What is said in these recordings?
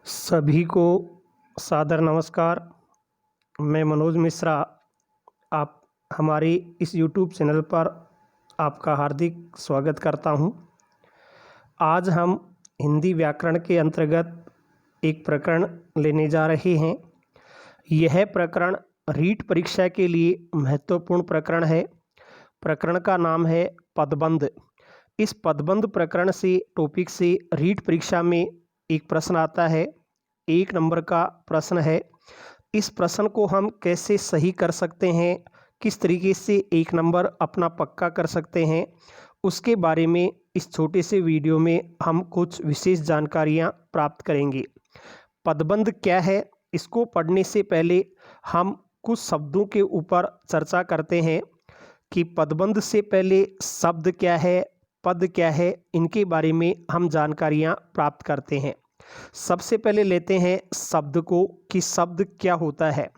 सभी को सादर नमस्कार। मैं मनोज मिश्रा, आप हमारे इस YouTube चैनल पर आपका हार्दिक स्वागत करता हूं। आज हम हिंदी व्याकरण के अंतर्गत एक प्रकरण लेने जा रहे हैं। यह प्रकरण रीट परीक्षा के लिए महत्वपूर्ण प्रकरण है। प्रकरण का नाम है पदबंध। इस पदबंध प्रकरण से टॉपिक से रीट परीक्षा में एक प्रश्न आता है। 1 नंबर का प्रश्न है। इस प्रश्न को हम कैसे सही कर सकते हैं, किस तरीके से 1 नंबर अपना पक्का कर सकते हैं, उसके बारे में इस छोटे से वीडियो में हम कुछ विशेष जानकारियां प्राप्त करेंगे। पदबंध क्या है, इसको पढ़ने से पहले हम कुछ शब्दों के ऊपर चर्चा करते हैं कि पदबंध से पहले शब्द क्या है, पद क्या है, इनके बारे में हम जानकारियां प्राप्त करते हैं। सबसे पहले लेते हैं शब्द को कि शब्द क्या होता है।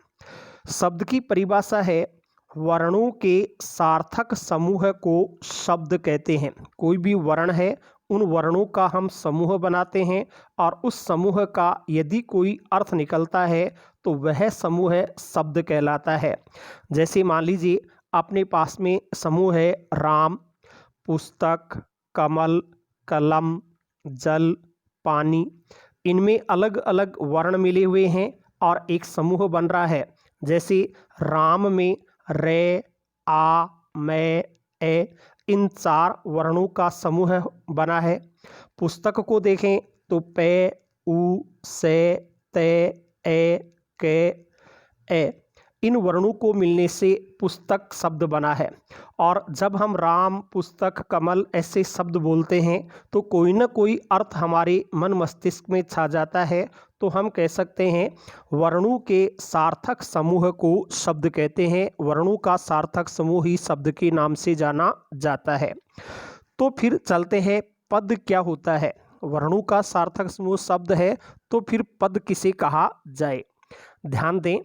शब्द की परिभाषा है वर्णों के सार्थक समूह को शब्द कहते हैं। कोई भी वर्ण है, उन वर्णों का हम समूह बनाते हैं और उस समूह का यदि कोई अर्थ निकलता है तो वह समूह शब्द कहलाता है। जैसे मान लीजिए अपने पास में समूह है राम, पुस्तक, कमल, कलम, जल, पानी। इनमें अलग अलग वर्ण मिले हुए हैं और एक समूह बन रहा है। जैसे राम में रे, आ, मैं, ए, इन 4 वर्णों का समूह बना है। पुस्तक को देखें तो पे, उ, से, ते, ए, के, ए, इन वर्णों को मिलने से पुस्तक शब्द बना है। और जब हम राम, पुस्तक, कमल ऐसे शब्द बोलते हैं तो कोई ना कोई अर्थ हमारे मन मस्तिष्क में छा जाता है। तो हम कह सकते हैं वर्णों के सार्थक समूह को शब्द कहते हैं। वर्णों का सार्थक समूह ही शब्द के नाम से जाना जाता है। तो फिर चलते हैं पद क्या होता है। वर्णों का सार्थक समूह शब्द है तो फिर पद किसे कहा जाए। ध्यान दें,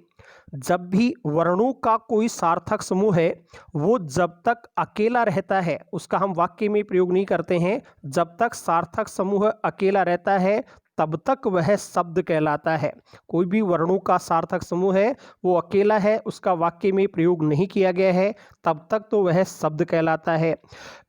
जब भी वर्णों का कोई सार्थक समूह है वो जब तक अकेला रहता है उसका हम वाक्य में प्रयोग नहीं करते हैं। जब तक सार्थक समूह अकेला रहता है तब तक वह शब्द कहलाता है। कोई भी वर्णों का सार्थक समूह है वो अकेला है, उसका वाक्य में प्रयोग नहीं किया गया है, तब तक तो वह शब्द कहलाता है।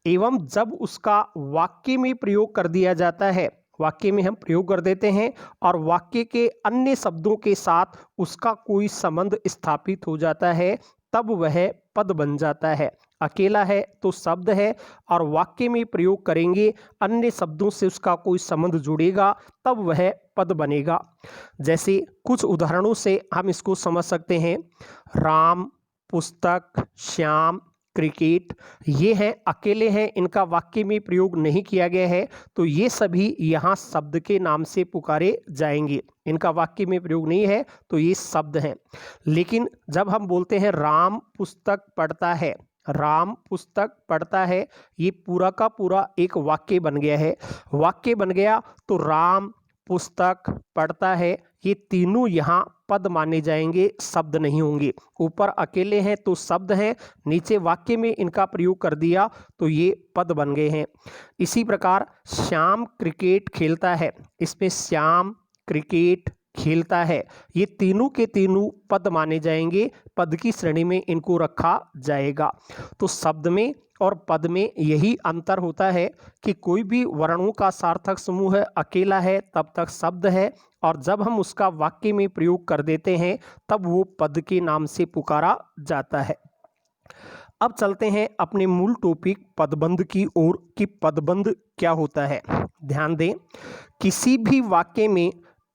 एवं जब उसका वाक्य में प्रयोग कर दिया जाता है, वाक्य में हम प्रयोग कर देते हैं और वाक्य के अन्य शब्दों के साथ उसका कोई संबंध स्थापित हो जाता है, तब वह पद बन जाता है। अकेला है तो शब्द है और वाक्य में प्रयोग करेंगे, अन्य शब्दों से उसका कोई संबंध जुड़ेगा, तब वह पद बनेगा। जैसे कुछ उदाहरणों से हम इसको समझ सकते हैं। राम, पुस्तक, श्याम, क्रिकेट, ये हैं अकेले हैं, इनका वाक्य में प्रयोग नहीं किया गया है, तो ये सभी यहाँ शब्द के नाम से पुकारे जाएंगे। इनका वाक्य में प्रयोग नहीं है तो ये शब्द हैं। लेकिन जब हम बोलते हैं राम पुस्तक पढ़ता है, राम पुस्तक पढ़ता है, ये पूरा का पूरा एक वाक्य बन गया है। वाक्य बन गया तो राम पुस्तक पढ़ता है, ये तीनों यहाँ पद माने जाएंगे, शब्द नहीं होंगे। ऊपर अकेले हैं तो शब्द हैं, नीचे वाक्य में इनका प्रयोग कर दिया तो ये पद बन गए हैं। इसी प्रकार श्याम क्रिकेट खेलता है, इसमें श्याम क्रिकेट खेलता है, ये तीनों के तीनों पद माने जाएंगे, पद की श्रेणी में इनको रखा जाएगा। तो शब्द में और पद में यही अंतर होता है कि कोई भी वर्णों का सार्थक समूह अकेला है तब तक शब्द है, और जब हम उसका वाक्य में प्रयोग कर देते हैं तब वो पद के नाम से पुकारा जाता है। अब चलते हैं अपने मूल टॉपिक पदबंध की ओर कि पदबंध क्या होता है। ध्यान दें, किसी भी वाक्य में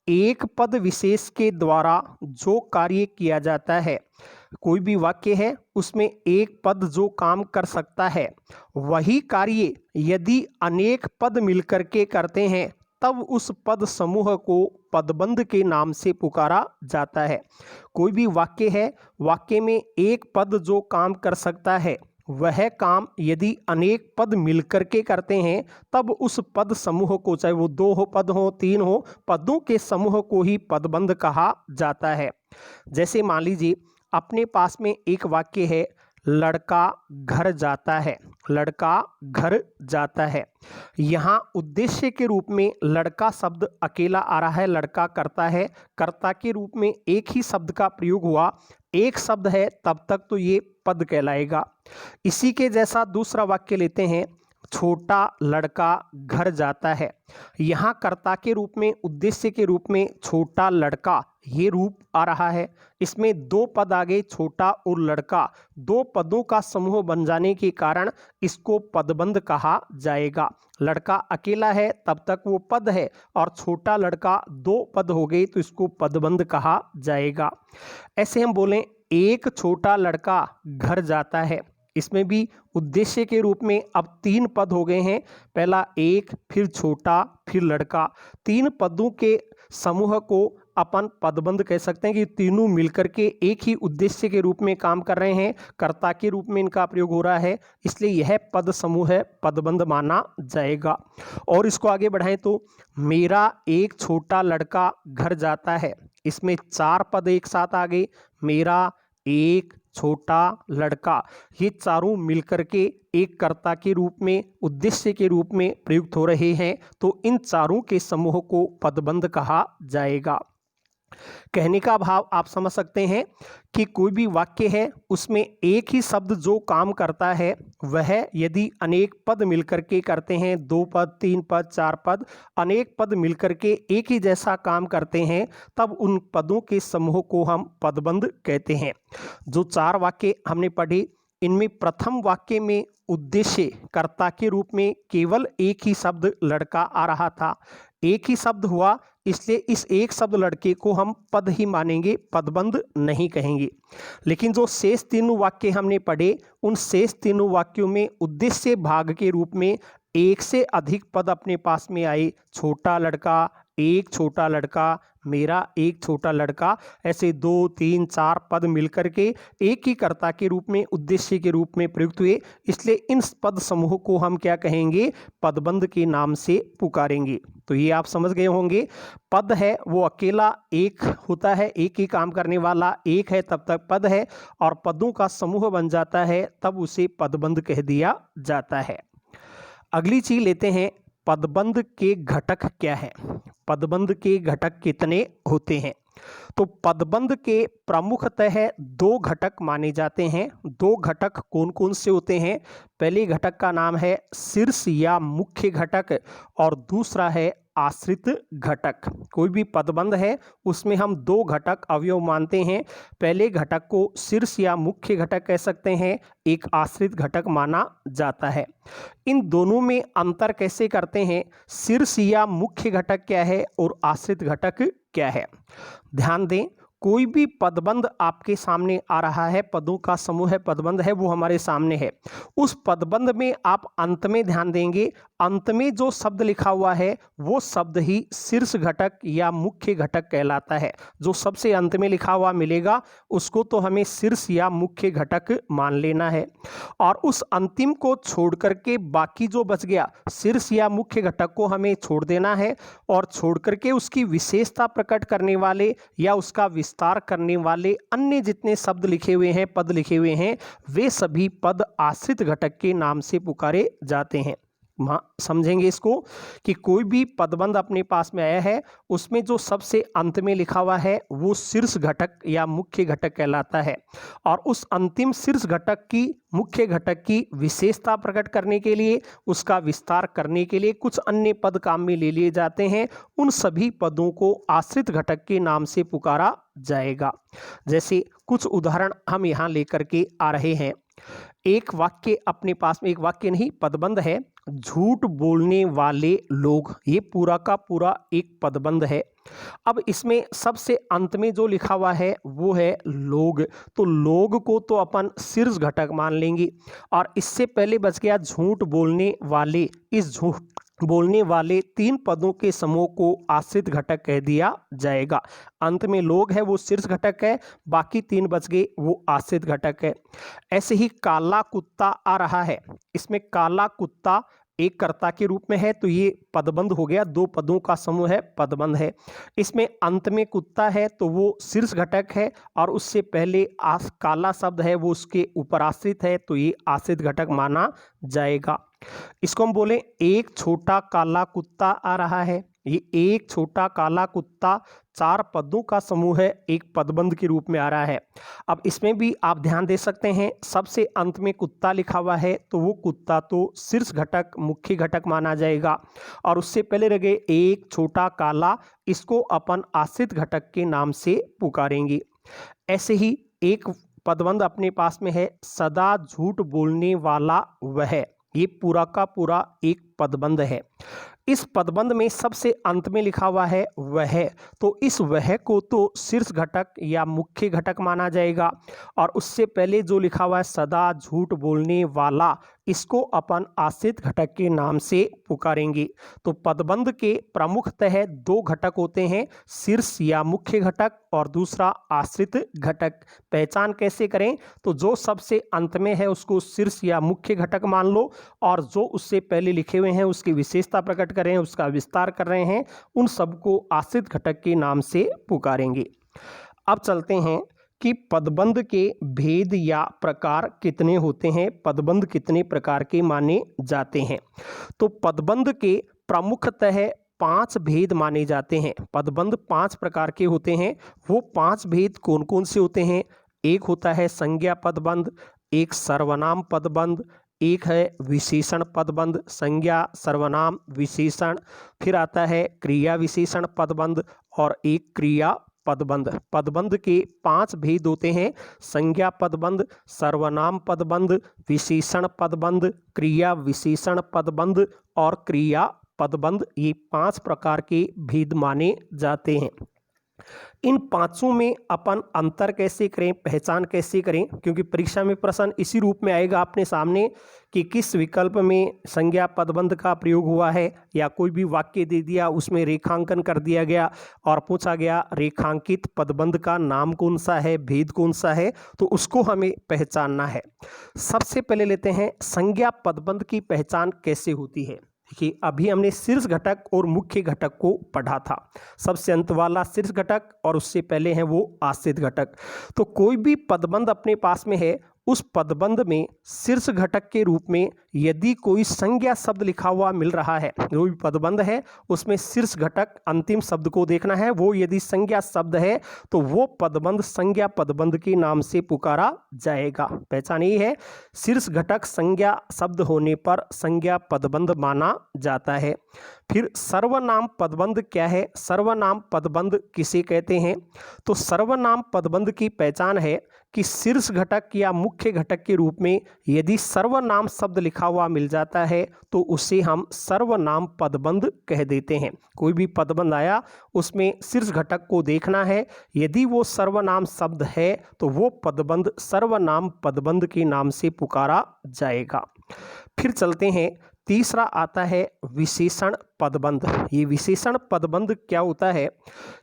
एक पद विशेष के द्वारा जो कार्य किया जाता है, कोई भी वाक्य है उसमें एक पद जो काम कर सकता है, वही कार्य यदि अनेक पद मिलकर के करते हैं तब उस पद समूह को पदबंध के नाम से पुकारा जाता है। कोई भी वाक्य है, वाक्य में एक पद जो काम कर सकता है, वह काम यदि अनेक पद मिलकर के करते हैं तब उस पद समूह को, चाहे वो 2 पद हो 3 हो, पदों के समूह को ही पदबंध कहा जाता है। जैसे मान लीजिए अपने पास में एक वाक्य है लड़का घर जाता है, लड़का घर जाता है। यहाँ उद्देश्य के रूप में लड़का शब्द अकेला आ रहा है, लड़का करता है, कर्ता के रूप में एक ही शब्द का प्रयोग हुआ, एक शब्द है, तब तक तो ये पद कहलाएगा। इसी के जैसा दूसरा वाक्य लेते हैं, छोटा लड़का घर जाता है। यहाँ कर्ता के रूप में, उद्देश्य के रूप में छोटा लड़का ये रूप आ रहा है। इसमें दो पद आ गए, छोटा और लड़का, दो पदों का समूह बन जाने के कारण इसको पदबंध कहा जाएगा। लड़का अकेला है तब तक वो पद है, और छोटा लड़का दो पद हो गए तो इसको पदबंध कहा जाएगा। ऐसे हम बोलें, एक छोटा लड़का घर जाता है। इसमें भी उद्देश्य के रूप में अब तीन पद हो गए हैं, पहला एक, फिर छोटा, फिर लड़का। तीन पदों के समूह को अपन पदबंध कह सकते हैं कि तीनों मिलकर के एक ही उद्देश्य के रूप में काम कर रहे हैं, कर्ता के रूप में इनका प्रयोग हो रहा है, इसलिए यह पद समूह है, पदबंध माना जाएगा। और इसको आगे बढ़ाएं तो, मेरा एक छोटा लड़का घर जाता है। इसमें चार पद एक साथ आ गए, मेरा, एक, छोटा, लड़का, ये चारों मिलकर के एक कर्ता के रूप में, उद्देश्य के रूप में प्रयुक्त हो रहे हैं, तो इन चारों के समूह को पदबंध कहा जाएगा। कहने का भाव आप समझ सकते हैं कि कोई भी वाक्य है उसमें एक ही शब्द जो काम करता है वह यदि अनेक पद मिलकर के करते हैं, दो पद, तीन पद, चार पद, अनेक पद मिलकर के एक ही जैसा काम करते हैं, तब उन पदों के समूह को हम पदबंध कहते हैं। जो चार वाक्य हमने पढ़े, इनमें प्रथम वाक्य में उद्देश्य कर्ता के रूप में केवल एक ही शब्द लड़का आ रहा था, एक ही शब्द हुआ, इसलिए इस एक शब्द लड़के को हम पद ही मानेंगे, पदबंध नहीं कहेंगे। लेकिन जो शेष तीनों वाक्य हमने पढ़े, उन शेष तीनों वाक्यों में उद्देश्य भाग के रूप में एक से अधिक पद अपने पास में आए, छोटा लड़का, एक छोटा लड़का, मेरा एक छोटा लड़का, ऐसे दो, तीन, चार पद मिलकर के एक ही कर्ता के रूप में, उद्देश्य के रूप में प्रयुक्त हुए, इसलिए इन पद समूह को हम क्या कहेंगे, पदबंध के नाम से पुकारेंगे। तो ये आप समझ गए होंगे, पद है वो अकेला एक होता है, एक ही काम करने वाला एक है तब तक पद है, और पदों का समूह बन जाता है तब उसे पदबंध कह दिया जाता है। अगली चीज लेते हैं, पदबंध के घटक क्या है, पदबंध के घटक कितने होते हैं। तो पदबंध के प्रमुखतः दो घटक माने जाते हैं। दो घटक कौन कौन से होते हैं? पहले घटक का नाम है शीर्ष या मुख्य घटक, और दूसरा है आश्रित घटक। कोई भी पदबंध है उसमें हम दो घटक अवयव मानते हैं। पहले घटक को शीर्ष या मुख्य घटक कह सकते हैं, एक आश्रित घटक माना जाता है। इन दोनों में अंतर कैसे करते हैं, शीर्ष या मुख्य घटक क्या है और आश्रित घटक क्या है? ध्यान दें, कोई भी पदबंध आपके सामने आ रहा है, पदों का समूह है, पदबंध है, वो हमारे सामने है। उस पदबंध में आप अंत में ध्यान देंगे, अंत में जो शब्द लिखा हुआ है वो शब्द ही शीर्ष घटक या मुख्य घटक कहलाता है। जो सबसे अंत में लिखा हुआ मिलेगा उसको तो हमें शीर्ष या मुख्य घटक मान लेना है, और उस अंतिम को छोड़ करके बाकी जो बच गया शीर्ष या मुख्य घटक को हमें छोड़ देना है, और छोड़ करके उसकी विशेषता प्रकट करने वाले या उसका विस्तार करने वाले अन्य जितने शब्द लिखे हुए हैं, पद लिखे हुए हैं, वे सभी पद आश्रित घटक के नाम से पुकारे जाते हैं। समझेंगे इसको कि कोई भी पदबंध अपने पास में आया है उसमें जो सबसे अंत में लिखा हुआ है वो शीर्ष घटक या मुख्य घटक कहलाता है, और उस अंतिम शीर्ष घटक की, मुख्य घटक की विशेषता प्रकट करने के लिए, उसका विस्तार करने के लिए कुछ अन्य पद काम में ले लिए जाते हैं। उन सभी पदों को आश्रित घटक के नाम से पुकारा जाएगा। जैसे कुछ उदाहरण हम यहाँ लेकर के आ रहे हैं। एक वाक्य अपने पास में, एक वाक्य नहीं पदबंध है, झूठ बोलने वाले लोग, ये पूरा का पूरा एक पदबंध है। अब इसमें सबसे अंत में जो लिखा हुआ है वो है लोग, तो लोग को तो अपन शीर्ष घटक मान लेंगे, और इससे पहले बच गया झूठ बोलने वाले। इस झूठ बोलने वाले तीन पदों के समूह को आश्रित घटक कह दिया जाएगा। अंत में लोग है वो शीर्ष घटक है, बाकी तीन बच गए वो आश्रित घटक है। ऐसे ही काला कुत्ता आ रहा है, इसमें काला कुत्ता एक कर्ता के रूप में है तो ये पदबंध हो गया, दो पदों का समूह है, पदबंध है। इसमें अंत में कुत्ता है तो वो शीर्ष घटक है, और उससे पहले काला शब्द है वो उसके ऊपर आश्रित है तो ये आश्रित घटक माना जाएगा। इसको हम बोले एक छोटा काला कुत्ता आ रहा है, ये एक छोटा काला कुत्ता चार पदों का समूह है, एक पदबंध के रूप में आ रहा है। अब इसमें भी आप ध्यान दे सकते हैं, सबसे अंत में कुत्ता लिखा हुआ है तो वो कुत्ता तो शीर्ष घटक मुख्य घटक माना जाएगा, और उससे पहले रह गए एक छोटा काला, इसको अपन आश्रित घटक के नाम से पुकारेंगे। ऐसे ही एक पदबंध अपने पास में है सदा झूठ बोलने वाला वह, ये पूरा का पूरा एक पदबंध है। इस पदबंध में सबसे अंत में लिखा हुआ है वह, तो इस वह को तो शीर्ष घटक या मुख्य घटक माना जाएगा, और उससे पहले जो लिखा हुआ है सदा झूठ बोलने वाला, इसको अपन आश्रित घटक के नाम से पुकारेंगे। तो पदबंध के प्रमुखतः दो घटक होते हैं, शीर्ष या मुख्य घटक और दूसरा आश्रित घटक। पहचान कैसे करें, तो जो सबसे अंत में है उसको शीर्ष या मुख्य घटक मान लो, और जो उससे पहले लिखे हुए हैं उसकी विशेषता प्रकट कर रहे हैं, उसका विस्तार कर रहे हैं, उन सबको आश्रित घटक के नाम से पुकारेंगे। अब चलते हैं कि पदबंध के भेद या प्रकार कितने होते हैं, पदबंध कितने प्रकार के माने जाते हैं। तो पदबंध के प्रमुखतः 5 भेद माने जाते हैं। पदबंध 5 प्रकार के होते हैं। वो 5 भेद कौन कौन से होते हैं? एक होता है संज्ञा पदबंध, एक सर्वनाम पदबंध, एक है विशेषण पदबंध, संज्ञा सर्वनाम विशेषण, फिर आता है क्रिया विशेषण पदबंध, और एक क्रिया पदबंध। पदबंध के 5 भेद होते हैं, संज्ञा पदबंध, सर्वनाम पदबंध, विशेषण पदबंध, क्रिया विशेषण पदबंध और क्रिया पदबंध। ये 5 प्रकार के भेद माने जाते हैं। इन पांचों में अपन अंतर कैसे करें, पहचान कैसे करें, क्योंकि परीक्षा में प्रश्न इसी रूप में आएगा अपने सामने कि किस विकल्प में संज्ञा पदबंध का प्रयोग हुआ है, या कोई भी वाक्य दे दिया उसमें रेखांकन कर दिया गया और पूछा गया रेखांकित पदबंध का नाम कौन सा है, भेद कौन सा है, तो उसको हमें पहचानना है। सबसे पहले लेते हैं संज्ञा पदबंध की पहचान कैसे होती है। देखिए, अभी हमने शीर्ष घटक और मुख्य घटक को पढ़ा था। सबसे अंत वाला शीर्ष घटक और उससे पहले है वो आश्रित घटक। तो कोई भी पदबंध अपने पास में है, उस पदबंध में शीर्ष घटक के रूप में यदि कोई संज्ञा शब्द लिखा हुआ मिल रहा है, जो भी पदबंध है उसमें शीर्ष घटक अंतिम शब्द को देखना है, वो यदि संज्ञा शब्द है तो वो पदबंध संज्ञा पदबंध के नाम से पुकारा जाएगा। पहचान ये है, शीर्ष घटक संज्ञा शब्द होने पर संज्ञा पदबंध माना जाता है। फिर सर्वनाम पदबंध क्या है, सर्वनाम पदबंध किसे कहते हैं? तो सर्वनाम पदबंध की पहचान है कि शीर्ष घटक या मुख्य घटक के रूप में यदि सर्वनाम शब्द लिखा हुआ मिल जाता है तो उसे हम सर्वनाम पदबंध कह देते हैं। कोई भी पदबंध आया उसमें शीर्ष घटक को देखना है, यदि वो सर्वनाम शब्द है तो वो पदबंध सर्वनाम पदबंध के नाम से पुकारा जाएगा। फिर चलते हैं, तीसरा आता है विशेषण पदबंध। ये विशेषण पदबंध क्या होता है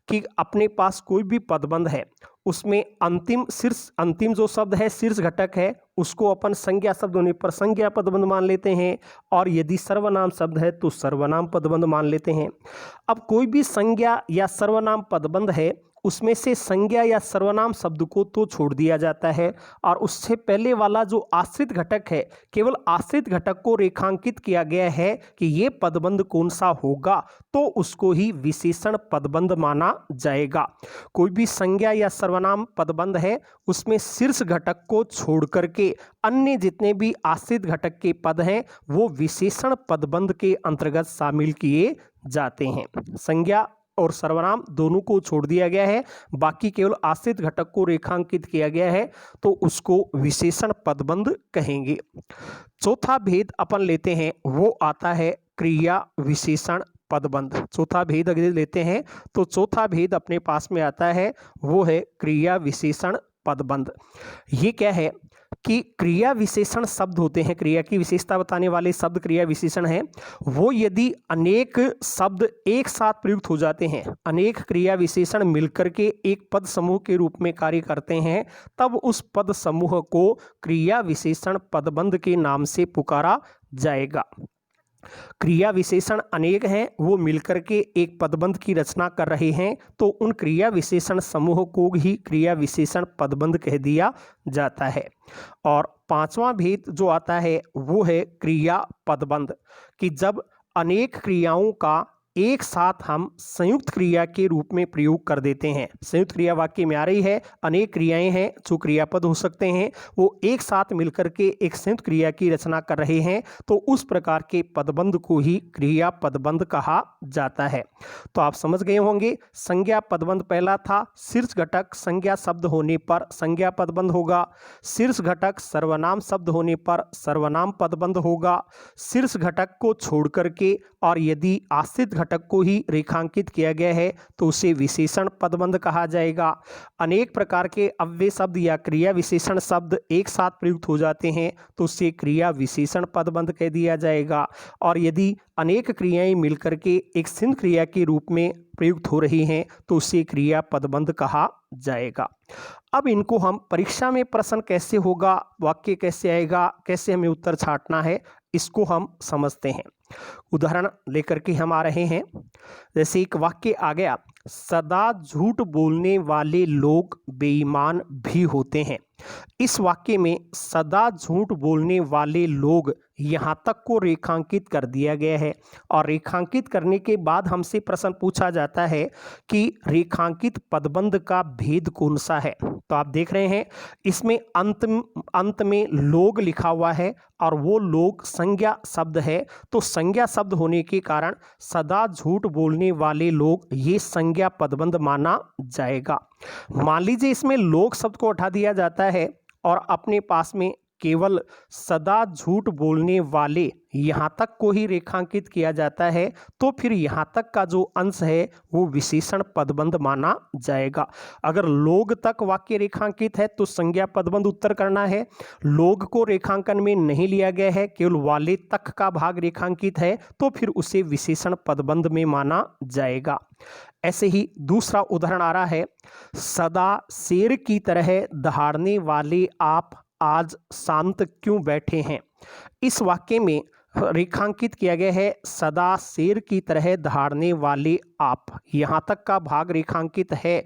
कि अपने पास कोई भी पदबंध है उसमें अंतिम जो शब्द है शीर्ष घटक है उसको अपन संज्ञा शब्द होने पर संज्ञा पदबंध मान लेते हैं, और यदि सर्वनाम शब्द है तो सर्वनाम पदबंध मान लेते हैं। अब कोई भी संज्ञा या सर्वनाम पदबंध है उसमें से संज्ञा या सर्वनाम शब्द को तो छोड़ दिया जाता है, और उससे पहले वाला जो आश्रित घटक है केवल आश्रित घटक को रेखांकित किया गया है कि ये पदबंध कौन सा होगा, तो उसको ही विशेषण पदबंध माना जाएगा। कोई भी संज्ञा या सर्वनाम पदबंध है उसमें शीर्ष घटक को छोड़ करके अन्य जितने भी आश्रित घटक के पद हैं वो विशेषण पदबंध के अंतर्गत शामिल किए जाते हैं। संज्ञा और सर्वनाम दोनों को छोड़ दिया गया है, बाकी केवल आश्रित घटक को रेखांकित किया गया है तो उसको विशेषण पदबंध कहेंगे। चौथा भेद अपन लेते हैं, वो आता है क्रिया विशेषण पदबंध। चौथा भेद अगर लेते हैं तो चौथा भेद अपने पास में आता है वो है क्रिया विशेषण पदबंध। ये क्या है कि क्रिया विशेषण शब्द होते हैं, क्रिया की विशेषता बताने वाले शब्द क्रिया विशेषण हैं। वो यदि अनेक शब्द एक साथ प्रयुक्त हो जाते हैं, अनेक क्रिया विशेषण मिलकर के एक पद समूह के रूप में कार्य करते हैं, तब उस पद समूह को क्रिया विशेषण पदबंध के नाम से पुकारा जाएगा। क्रिया विशेषण अनेक हैं, वो मिलकर के एक पदबंध की रचना कर रहे हैं, तो उन क्रिया विशेषण समूह को ही क्रिया विशेषण पदबंध कह दिया जाता है। और पांचवा भेद जो आता है वो है क्रिया पदबंध, कि जब अनेक क्रियाओं का एक साथ हम संयुक्त क्रिया के रूप में प्रयोग कर देते हैं। संयुक्त क्रिया वाक्य में आ रही है, अनेक क्रियाएं हैं जो क्रियापद हो सकते हैं, वो एक साथ मिलकर के एक संयुक्त क्रिया की रचना कर रहे हैं, तो उस प्रकार के पदबंध को ही क्रिया पदबंध कहा जाता है। तो आप समझ गए होंगे, संज्ञा पदबंध पहला था, शीर्ष घटक संज्ञा शब्द होने पर संज्ञा पदबंध होगा, शीर्ष घटक सर्वनाम शब्द होने पर सर्वनाम पदबंध होगा, शीर्ष घटक को छोड़ करके और यदि आश्रित घटक को ही रेखांकित किया गया है तो उसे विशेषण पदबंध कहा जाएगा। अनेक प्रकार के अव्यय शब्द या क्रिया विशेषण शब्द एक साथ प्रयुक्त हो जाते हैं तो उसे क्रिया विशेषण पदबंध कह दिया जाएगा। और यदि अनेक क्रियाएं मिलकर के एक संयुक्त क्रिया के रूप में प्रयुक्त हो रही हैं तो उसे क्रिया पदबंध कहा जाएगा। अब इनको हम परीक्षा में प्रश्न कैसे होगा, वाक्य कैसे आएगा, कैसे हमें उत्तर छांटना है, इसको हम समझते हैं। उदाहरण लेकर के हम आ रहे हैं। जैसे एक वाक्य आ गया, सदा झूठ बोलने वाले लोग बेईमान भी होते हैं। इस वाक्य में सदा झूठ बोलने वाले लोग यहाँ तक को रेखांकित कर दिया गया है, और रेखांकित करने के बाद हमसे प्रश्न पूछा जाता है कि रेखांकित पदबंध का भेद कौन सा है। तो आप देख रहे हैं इसमें अंत में लोग लिखा हुआ है और वो लोग संज्ञा शब्द है, तो संज्ञा शब्द होने के कारण सदा झूठ बोलने वाले लोग ये संज्ञा पदबंध माना जाएगा। मान लीजिए इसमें लोग शब्द को हटा दिया जाता है और अपने पास में केवल सदा झूठ बोलने वाले यहाँ तक को ही रेखांकित किया जाता है, तो फिर यहाँ तक का जो अंश है वो विशेषण पदबंध माना जाएगा। अगर लोग तक वाक्य रेखांकित है तो संज्ञा पदबंध उत्तर करना है, लोग को रेखांकन में नहीं लिया गया है, केवल वाले तक का भाग रेखांकित है, तो फिर उसे विशेषण पदबंध में माना जाएगा। ऐसे ही दूसरा उदाहरण आ रहा है, सदा शेर की तरह दहाड़ने वाले आप आज शांत क्यों बैठे हैं। इस वाक्य में रेखांकित किया गया है सदा शेर की तरह दहाड़ने वाले आप, यहाँ तक का भाग रेखांकित है।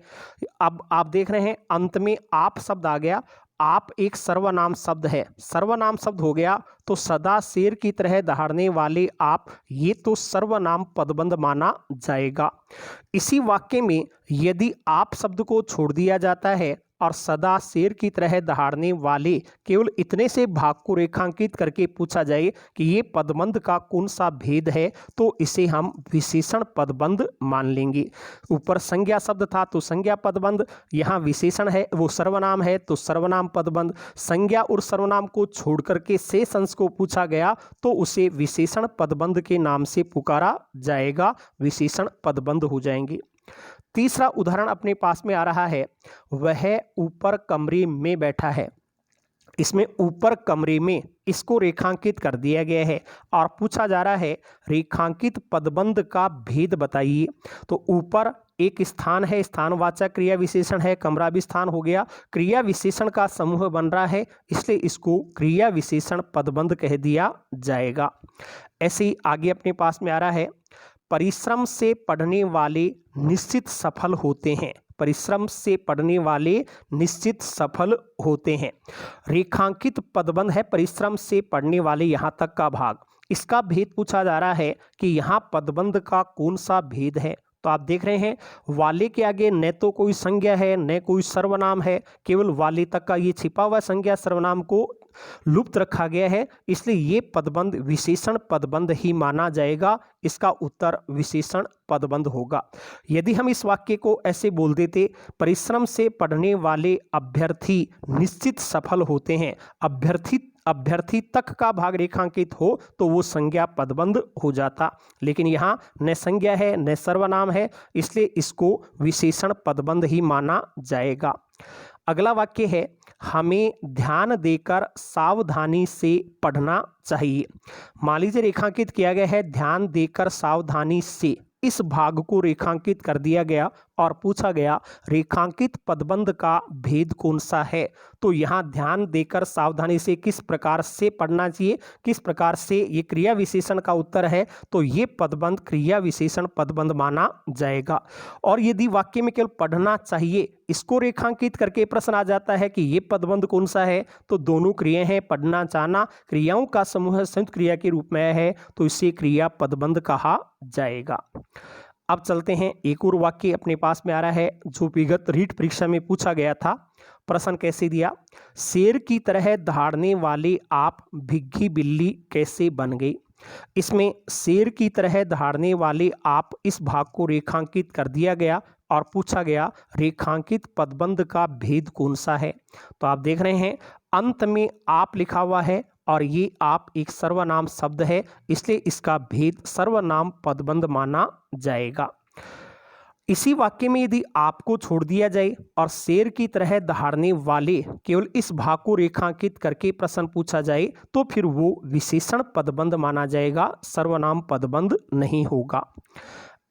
अब आप देख रहे हैं अंत में आप शब्द आ गया, आप एक सर्वनाम शब्द है, सर्वनाम शब्द हो गया तो सदा शेर की तरह दहाड़ने वाले आप, ये तो सर्वनाम पदबंध माना जाएगा। इसी वाक्य में यदि आप शब्द को छोड़ दिया जाता है और सदा शेर की तरह दहाड़ने वाले केवल इतने से भाग को रेखांकित करके पूछा जाए कि ये पदबंध का कौन सा भेद है, तो इसे हम विशेषण पदबंध मान लेंगे। ऊपर संज्ञा शब्द था तो संज्ञा पदबंध, यहाँ विशेषण है वो सर्वनाम है तो सर्वनाम पदबंध। संज्ञा और सर्वनाम को छोड़ करके शेष अंश को पूछा गया तो उसे विशेषण पदबंध के नाम से पुकारा जाएगा, विशेषण पदबंध हो जाएंगे। तीसरा उदाहरण अपने पास में आ रहा है, वह ऊपर कमरे में बैठा है। इसमें ऊपर कमरे में इसको रेखांकित कर दिया गया है और पूछा जा रहा है रेखांकित पदबंध का भेद बताइए। तो ऊपर एक स्थान है, स्थानवाचक क्रिया विशेषण है, कमरा भी स्थान हो गया, क्रिया विशेषण का समूह बन रहा है, इसलिए इसको क्रिया विशेषण पदबंध कह दिया जाएगा। ऐसे ही आगे अपने पास में आ रहा है, परिश्रम से पढ़ने वाले निश्चित सफल होते हैं। परिश्रम से पढ़ने वाले निश्चित सफल होते हैं। रेखांकित पदबंध है परिश्रम से पढ़ने वाले यहाँ तक का भाग, इसका भेद पूछा जा रहा है कि यहाँ पदबंध का कौन सा भेद है। तो आप देख रहे हैं वाले के आगे न तो कोई संज्ञा है न कोई सर्वनाम है, केवल वाले तक का ये छिपा हुआ संज्ञा सर्वनाम को लुप्त रखा गया है, इसलिए ये पदबंध विशेषण पदबंध ही माना जाएगा। इसका उत्तर विशेषण पदबंध होगा। यदि हम इस वाक्य को ऐसे बोल देते, परिश्रम से पढ़ने वाले अभ्यर्थी निश्चित सफल होते हैं, अभ्यर्थी तक का भाग रेखांकित हो तो वो संज्ञा पदबंध हो जाता, लेकिन यहाँ न संज्ञा है न सर्वनाम है, इसलिए इसको विशेषण पदबंध ही माना जाएगा। अगला वाक्य है, हमें ध्यान देकर सावधानी से पढ़ना चाहिए। मान लीजिए रेखांकित किया गया है ध्यान देकर सावधानी से, इस भाग को रेखांकित कर दिया गया और पूछा गया रेखांकित पदबंध का भेद कौन सा है। तो यहाँ ध्यान देकर सावधानी से किस प्रकार से पढ़ना चाहिए, किस प्रकार से ये क्रिया विशेषण का उत्तर है, तो ये पदबंध क्रिया विशेषण पदबंध माना जाएगा। और यदि वाक्य में केवल पढ़ना चाहिए, इसको रेखांकित करके प्रश्न आ जाता है कि ये पदबंध कौन सा है, तो दोनों क्रियाएं हैं, पढ़ना चाहना क्रियाओं का समूह संयुक्त क्रिया के रूप में है, तो इसे क्रिया पदबंध कहा जाएगा। अब चलते हैं, एक और वाक्य अपने पास में आ रहा है जो विगत रीट परीक्षा में पूछा गया था। प्रश्न कैसे दिया, शेर की तरह दहाड़ने वाले आप भिग्गी बिल्ली कैसे बन गई। इसमें शेर की तरह दहाड़ने वाले आप इस भाग को रेखांकित कर दिया गया और पूछा गया रेखांकित पदबंध का भेद कौन सा है। तो आप देख रहे हैं अंत में आप लिखा हुआ है और ये आप एक सर्वनाम शब्द है, इसलिए इसका भेद सर्वनाम पदबंध माना जाएगा। इसी वाक्य में यदि आपको छोड़ दिया जाए और शेर की तरह दहाड़ने वाले केवल इस भाग को रेखांकित करके प्रश्न पूछा जाए, तो फिर वो विशेषण पदबंध माना जाएगा, सर्वनाम पदबंध नहीं होगा।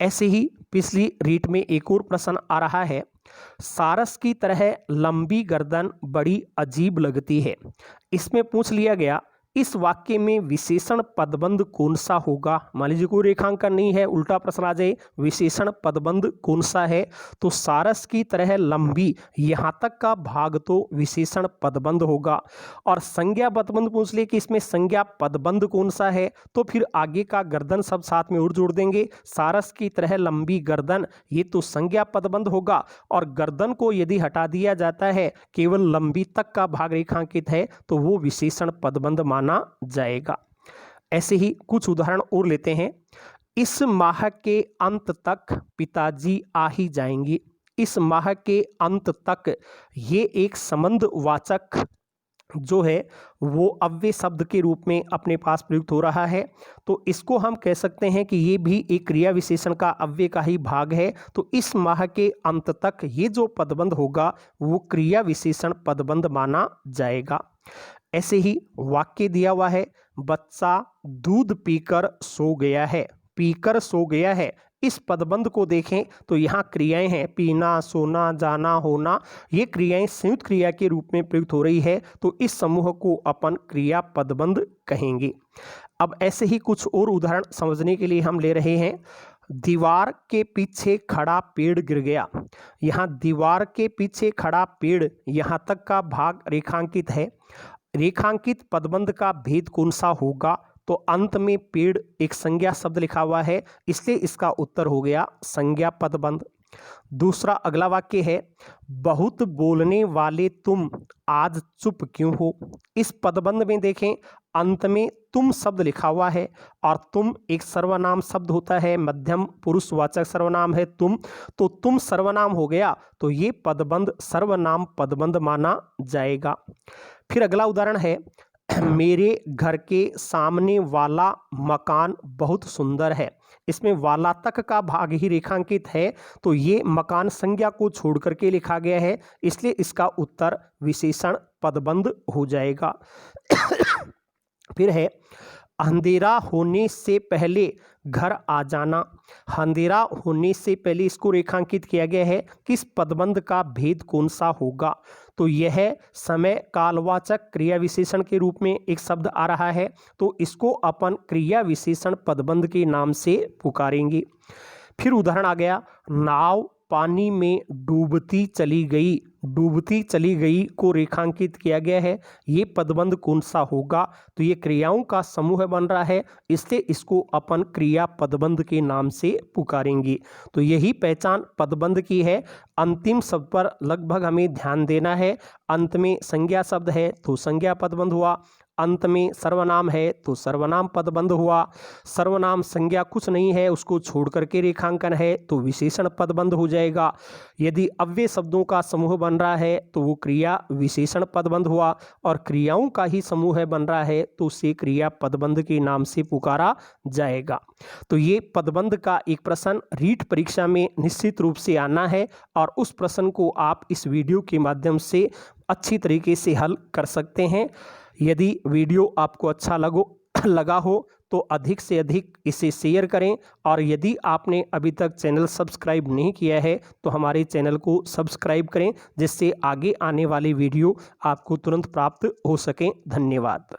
ऐसे ही पिछली रीट में एक और प्रश्न आ रहा है, सारस की तरह लंबी गर्दन बड़ी अजीब लगती है। इसमें पूछ लिया गया इस वाक्य में विशेषण पदबंध कौन सा होगा। मान लीजिए कोई रेखांकन नहीं है, उल्टा प्रश्न आ जाए विशेषण पदबंध कौन सा है, तो सारस की तरह लंबी यहाँ तक का भाग तो विशेषण पदबंध होगा। और संज्ञा पदबंध पूछ ले कि इसमें संज्ञा पदबंध कौन सा है, तो फिर आगे का गर्दन सब साथ में और जोड़ देंगे। सारस की तरह लंबी गर्दन, ये तो संज्ञा पदबंध होगा, और गर्दन को यदि हटा दिया जाता है, केवल लंबी तक का भाग रेखांकित है, तो वो विशेषण पदबंध माना जाएगा। ऐसे ही कुछ उदाहरण और लेते हैं। इस माह के अंत तक पिताजी आ ही जाएंगे। इस माह के अंत तक, ये एक संबंधवाचक जो है वो अव्यय शब्द के रूप में अपने प्रयुक्त प्रयुक्त हो रहा है, तो इसको हम कह सकते हैं कि ये भी एक क्रिया विशेषण का अव्यय का ही भाग है। तो इस माह के अंत तक ये जो पदबंध होगा वो क्रिया विशेषण पदबंध माना जाएगा। ऐसे ही वाक्य दिया हुआ है, बच्चा दूध पीकर सो गया है। पीकर सो गया है, इस पदबंध को देखें तो यहाँ क्रियाएं हैं, पीना, सोना, जाना, होना, ये क्रियाएं संयुक्त क्रिया के रूप में प्रयुक्त हो रही है, तो इस समूह को अपन क्रिया पदबंध कहेंगे। अब ऐसे ही कुछ और उदाहरण समझने के लिए हम ले रहे हैं। दीवार के पीछे खड़ा पेड़ गिर गया। यहाँ दीवार के पीछे खड़ा पेड़, यहाँ तक का भाग रेखांकित है। रेखांकित पदबंध का भेद कौन सा होगा, तो अंत में पेड़ एक संज्ञा शब्द लिखा हुआ है, इसलिए इसका उत्तर हो गया संज्ञा पदबंध। दूसरा अगला वाक्य है, बहुत बोलने वाले तुम आज चुप क्यों हो। इस पदबंध में देखें अंत में तुम शब्द लिखा हुआ है, और तुम एक सर्वनाम शब्द होता है, मध्यम पुरुषवाचक सर्वनाम है तुम, तो तुम सर्वनाम हो गया, तो ये पदबंध सर्वनाम पदबंध माना जाएगा। फिर अगला उदाहरण है, मेरे घर के सामने वाला मकान बहुत सुंदर है। इसमें वाला तक का भाग ही रेखांकित है, तो ये मकान संज्ञा को छोड़ करके लिखा गया है, इसलिए इसका उत्तर विशेषण पदबंध हो जाएगा। फिर है, अंधेरा होने से पहले घर आ जाना। अंधेरा होने से पहले इसको रेखांकित किया गया है, किस पदबंध का भेद कौन सा होगा, तो यह समय कालवाचक क्रिया विशेषण के रूप में एक शब्द आ रहा है, तो इसको अपन क्रिया विशेषण पदबंध के नाम से पुकारेंगे। फिर उदाहरण आ गया, नाव पानी में डूबती चली गई। डूबती चली गई को रेखांकित किया गया है, ये पदबंध कौन सा होगा, तो ये क्रियाओं का समूह बन रहा है, इसलिए इसको अपन क्रिया पदबंध के नाम से पुकारेंगे। तो यही पहचान पदबंध की है। अंतिम शब्द पर लगभग हमें ध्यान देना है। अंत में संज्ञा शब्द है तो संज्ञा पदबंध हुआ, अंत में सर्वनाम है तो सर्वनाम पदबंध हुआ, सर्वनाम संज्ञा कुछ नहीं है उसको छोड़ करके रेखांकन है तो विशेषण पदबंध हो जाएगा। यदि अव्यय शब्दों का समूह बन रहा है तो वो क्रिया विशेषण पदबंध हुआ, और क्रियाओं का ही समूह बन रहा है तो उसे क्रिया पदबंध के नाम से पुकारा जाएगा। तो ये पदबंध का एक प्रश्न रीट परीक्षा में निश्चित रूप से आना है, और उस प्रश्न को आप इस वीडियो के माध्यम से अच्छी तरीके से हल कर सकते हैं। यदि वीडियो आपको अच्छा लगा हो तो अधिक से अधिक इसे शेयर करें। और यदि आपने अभी तक चैनल सब्सक्राइब नहीं किया है तो हमारे चैनल को सब्सक्राइब करें, जिससे आगे आने वाली वीडियो आपको तुरंत प्राप्त हो सकें। धन्यवाद।